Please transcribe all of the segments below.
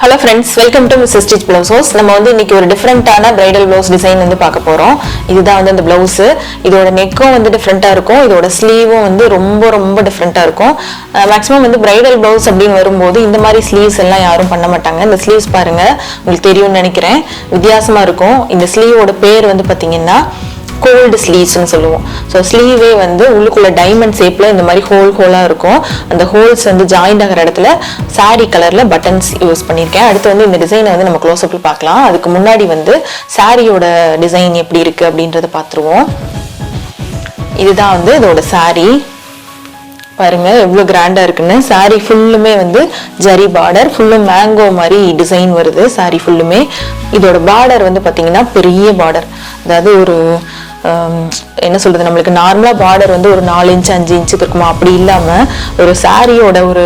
Hello friends, welcome to Mrs. Stitch Blouses. நம்ம வந்து இன்னைக்கு ஒரு டிஃபரண்டான bridal blouse டிசைன் வந்து பார்க்க போறோம். இதுதான் வந்து அந்த blouse. இதோட நெக்கும் வந்து டிஃபரண்டா இருக்கும். இதோட ஸ்லீவும் வந்து ரொம்ப டிஃபரண்டா இருக்கும். மேக்ஸिमम வந்து bridal blouse அப்படினு வரும்போது இந்த மாதிரி ஸ்லீவ்ஸ் எல்லாம் யாரும் பண்ண மாட்டாங்க. இந்த ஸ்லீவ்ஸ் பாருங்க. உங்களுக்கு தெரியும்னு நினைக்கிறேன். வித்தியாசமா இருக்கும். இந்த ஸ்லீவோட பேர் வந்து பாத்தீங்கன்னா cold sleeves னு சொல்லுவோம். சோ ஸ்லீவே வந்து உள்ளுக்குள்ள டைமண்ட் ஷேப்ல இந்த மாதிரி ஹோலா இருக்கும். அந்த ஹோல்ஸ் வந்து ஜாயிண்ட் ஆகிற இடத்துல saree கலர்ல பட்டன்ஸ் யூஸ் பண்ணிருக்கேன். அடுத்து வந்து இந்த டிசைனை வந்து நம்ம க்ளோஸ் அப்ல பார்க்கலாம். அதுக்கு முன்னாடி வந்து சாரியோட டிசைன் எப்படி இருக்கு அப்படின்றத பாத்துருவோம். இதுதான் வந்து இதோட saree. பாருங்க எவ்வளவு கிராண்டா இருக்குன்னு. saree ஃபுல்லுமே வந்து ஜரி பார்டர், ஃபுல்லும் மேங்கோ மாதிரி டிசைன் வருது. saree ஃபுல்லுமே இதோட பார்டர் வந்து பாத்தீங்கன்னா பெரிய பார்டர். அதாவது ஒரு என்ன சொல்றது, நம்மளுக்கு நார்மலா பார்டர் வந்து ஒரு 4 இன்ச் 5 இன்ச்சுக்கு இருக்குமா, அப்படி இல்லாம ஒரு சாரியோட ஒரு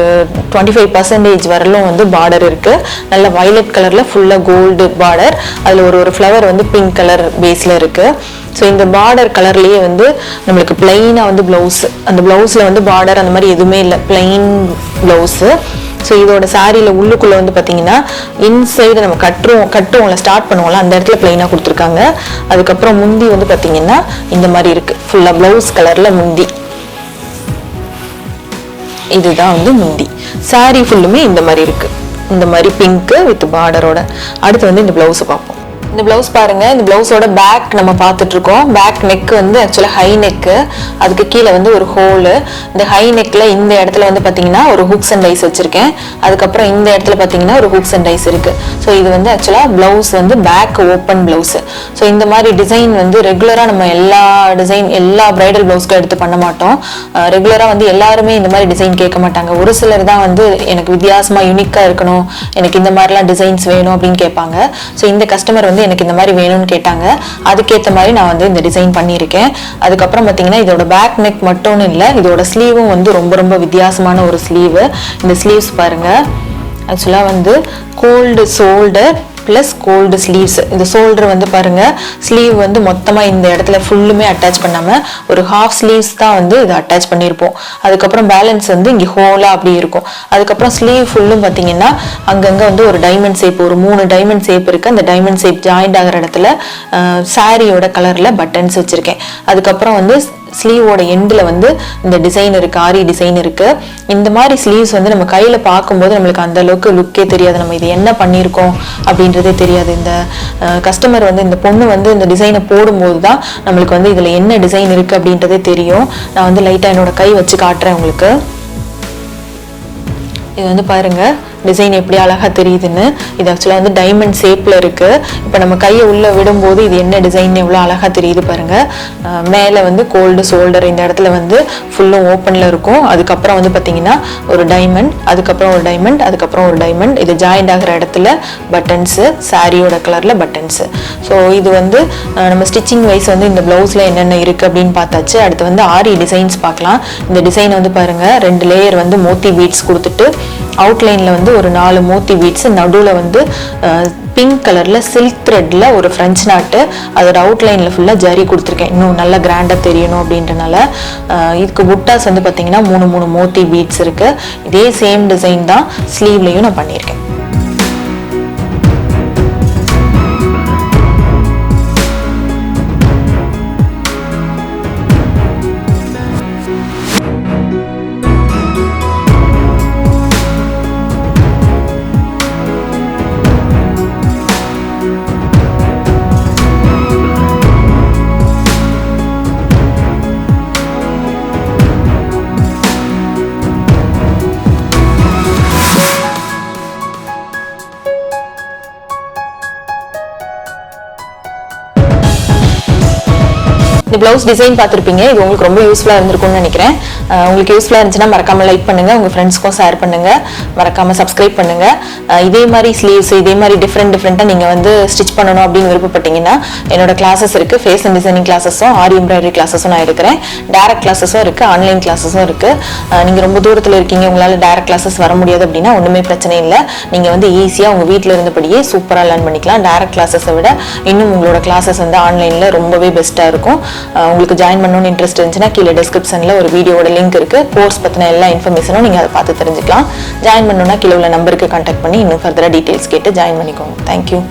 25% வரலும் வந்து பார்டர் இருக்கு. நல்ல வயலட் கலர்ல ஃபுல்லா கோல்டு பார்டர். அதுல ஒரு ஃப்ளவர் வந்து பிங்க் கலர் பேஸ்ல இருக்கு. ஸோ இந்த பார்டர் கலர்லயே வந்து நம்மளுக்கு பிளைனா வந்து பிளவுஸ், அந்த பிளவுஸ்ல வந்து பார்டர் அந்த மாதிரி எதுவுமே இல்லை, பிளைன் பிளவுஸ். ஸோ இதோட சாரியில உள்ளுக்குள்ள வந்து பாத்தீங்கன்னா இன்சைடு நம்ம கட்டுவோம்ல, ஸ்டார்ட் பண்ணுவோம்ல, அந்த இடத்துல பிளைனா கொடுத்துருக்காங்க. அதுக்கப்புறம் முந்தி வந்து பாத்தீங்கன்னா இந்த மாதிரி இருக்கு, ஃபுல்லா பிளவுஸ் கலர்ல முந்தி. இதுதான் வந்து முந்தி. சாரி ஃபுல்லுமே இந்த மாதிரி இருக்கு, இந்த மாதிரி பிங்க் வித் பார்டரோட. அடுத்து வந்து இந்த பிளவுஸ் பார்ப்போம். இந்த பிளவுஸ் பாருங்க. இந்த பிளவுஸோட பேக் நம்ம பார்த்துட்டு இருக்கோம். பேக் நெக் வந்து ஆக்சுவலா ஹை நெக், அதுக்கு கீழே வந்து ஒரு ஹோல். இந்த ஹை நெக்ல இந்த இடத்துல வந்து பாத்தீங்கன்னா ஒரு ஹூக்ஸ் அண்ட் டைஸ் வச்சிருக்கேன். அதுக்கப்புறம் இந்த இடத்துல பாத்தீங்கன்னா ஒரு ஹூக்ஸ் அண்ட் டைஸ் இருக்கு. ஸோ இது வந்து ஆக்சுவலா பிளவுஸ் வந்து பேக் ஓப்பன் பிளவுஸ். ஸோ இந்த மாதிரி டிசைன் வந்து ரெகுலரா நம்ம எல்லா பிரைடல் பிளவுஸ்க்கும் எடுத்து பண்ண மாட்டோம். ரெகுலரா வந்து எல்லாருமே இந்த மாதிரி டிசைன் கேட்க மாட்டாங்க. ஒரு சிலர் தான் வந்து எனக்கு வித்தியாசமா யூனிக்கா இருக்கணும், எனக்கு இந்த மாதிரிலாம் டிசைன்ஸ் வேணும் அப்படின்னு கேட்பாங்க. ஸோ இந்த கஸ்டமர் வந்து எனக்கு இந்த மாதிரி வேணும்னு கேட்டாங்க. அதுக்கேற்ற மாதிரி நான் வந்து இந்த டிசைன் பண்ணியிருக்கேன். அதுக்கப்புறம் பார்த்தீங்கன்னா இதோட பேக் நெக் மட்டும் இல்லை, இதோட ஸ்லீவும் வந்து ரொம்ப வித்தியாசமான ஒரு ஸ்லீவ். இந்த ஸ்லீவ்ஸ் பாருங்க, ஆக்சுவலா வந்து cold shoulder plus cold sleeves. இந்த ஷோல்டர் வந்து பாருங்க, ஸ்லீவ் வந்து மொத்தமா இந்த இடத்துல ஃபுல்லுமே அட்டாச் பண்ணாம ஒரு ஹாஃப் ஸ்லீவ்ஸ் தான் வந்து இதை அட்டாச் பண்ணியிருப்போம். அதுக்கப்புறம் பேலன்ஸ் வந்து இங்கே ஹோலா அப்படி இருக்கும். அதுக்கப்புறம் ஸ்லீவ் ஃபுல்லும் பார்த்தீங்கன்னா அங்கங்க வந்து ஒரு டைமண்ட் ஷேப், ஒரு 3 டைமண்ட் ஷேப் இருக்கு. அந்த டைமண்ட் ஷேப் ஜாயிண்ட் ஆகிற இடத்துல சாரியோட கலர்ல பட்டன்ஸ் வச்சிருக்கேன். அதுக்கப்புறம் வந்து ஸ்லீவோட எண்டில் வந்து இந்த டிசைன் இருக்கு, ஆரி டிசைன் இருக்கு. இந்த மாதிரி ஸ்லீவ்ஸ் வந்து நம்ம கையில பார்க்கும்போது நம்மளுக்கு அந்த அளவுக்கு லுக்கே தெரியாது, நம்ம இது என்ன பண்ணியிருக்கோம் அப்படின்றதே தெரியாது. இந்த கஸ்டமர் வந்து, இந்த பொண்ணு வந்து இந்த டிசைனை போடும்போது தான் நம்மளுக்கு வந்து இதுல என்ன டிசைன் இருக்கு அப்படின்றதே தெரியும். நான் வந்து லைட்டா என்னோட கை வச்சு காட்டுறேன் உங்களுக்கு. இது வந்து பாருங்க டிசைன் எப்படி அழகா தெரியுதுன்னு. இது ஆக்சுவலா வந்து டைமண்ட் ஷேப்ல இருக்கு. இப்போ நம்ம கையை உள்ள விடும்போது இது என்ன டிசைன் எவ்வளவு அழகா தெரியுது பாருங்க. மேல வந்து கோல்டு ஷோல்டர், இந்த இடத்துல வந்து ஃபுல்லும் ஓப்பன்ல இருக்கும். அதுக்கப்புறம் வந்து பாத்தீங்கன்னா ஒரு டைமண்ட், அதுக்கப்புறம் ஒரு டைமண்ட், அதுக்கப்புறம் ஒரு டைமண்ட். இது ஜாயிண்ட் ஆகிற இடத்துல பட்டன்ஸ், சாரியோட கலர்ல பட்டன்ஸ். ஸோ இது வந்து நம்ம ஸ்டிச்சிங் வைஸ் வந்து இந்த பிளவுஸ்ல என்னென்ன இருக்கு அப்படின்னு பார்த்தாச்சு. அடுத்து வந்து ஆரி டிசைன்ஸ் பார்க்கலாம். இந்த டிசைன் வந்து பாருங்க, 2 லேயர் வந்து மோத்தி பீட்ஸ் கொடுத்துட்டு அவுட்லைன்ல வந்து ஒரு 4 மோத்தி பீட்ஸ், நடுவுல வந்து பிங்க் கலர்ல சில்க் த்ரெட்ல ஒரு ஃப்ரெஞ்ச் நாட்டு, அதோட அவுட்லைன்ல ஃபுல்லா ஜரி கொடுத்துருக்கேன், இன்னும் நல்லா கிராண்டா தெரியணும் அப்படின்றனால. இதுக்கு புட்டாஸ் வந்து பாத்தீங்கன்னா 3 மோத்தி பீட்ஸ் இருக்கு. இதே சேம் டிசைன் தான் ஸ்லீவ்லயும் நான் பண்ணியிருக்கேன். இந்த பிளவுஸ் டிசைன் பார்த்துருப்பீங்க. இது உங்களுக்கு ரொம்ப யூஸ்ஃபுல்லாக இருந்திருக்கும்னு நினைக்கிறேன். உங்களுக்கு யூஸ்ஃபுல்லாக இருந்துச்சுன்னா மறக்காம லைக் பண்ணுங்க, உங்க ஃப்ரெண்ட்ஸ்க்கும் ஷேர் பண்ணுங்க, மறக்காம சப்ஸ்கிரைப் பண்ணுங்க. இதே மாதிரி ஸ்லீவ்ஸ், இதே மாதிரி டிஃப்ரெண்ட்டாக நீங்கள் வந்து ஸ்டிச் பண்ணணும் அப்படின்னு விருப்பப்பட்டீங்கன்னா என்னோட கிளாஸஸ் இருக்கு. ஃபேஷன் டிசைனிங் கிளாஸஸும் ஆரி எம்ப்ராய்டரி கிளாஸஸும் நான் எடுக்கிறேன். டேரக்ட் கிளாஸஸும் இருக்கு, ஆன்லைன் கிளாஸஸும் இருக்கு. நீங்க ரொம்ப தூரத்தில் இருக்கீங்க, உங்களால டேரக்ட் கிளாஸஸ் வர முடியாது அப்படின்னா ஒண்ணுமே பிரச்சனை இல்லை. நீங்க வந்து ஈஸியா உங்க வீட்டில் இருந்தபடியே சூப்பராக லேர்ன் பண்ணிக்கலாம். டேரக்ட் கிளாஸஸை விட இன்னும் உங்களோட கிளாஸஸ் வந்து ஆன்லைன்ல ரொம்பவே பெஸ்ட்டாக இருக்கும். உங்களுக்கு ஜாயின் பண்ணணும்னு இன்ட்ரெஸ்ட் இருந்துச்சுன்னா கீழே டிஸ்கிரிப்ஷனில் ஒரு வீடியோட லிங்க் இருக்குது. கோர்ஸ் பற்றின எல்லா இன்ஃபர்மேஷனும் நீங்கள் அதை பார்த்து தெரிஞ்சுக்கலாம். ஜாயின் பண்ணணும்னா கீழே உள்ள நம்பருக்கு கான்டாக்ட் பண்ணி இன்னும் ஃபர்தராக டீட்டெயில்ஸ் கேட்டு ஜாயின் பண்ணிக்கோங்க. தேங்க்யூ.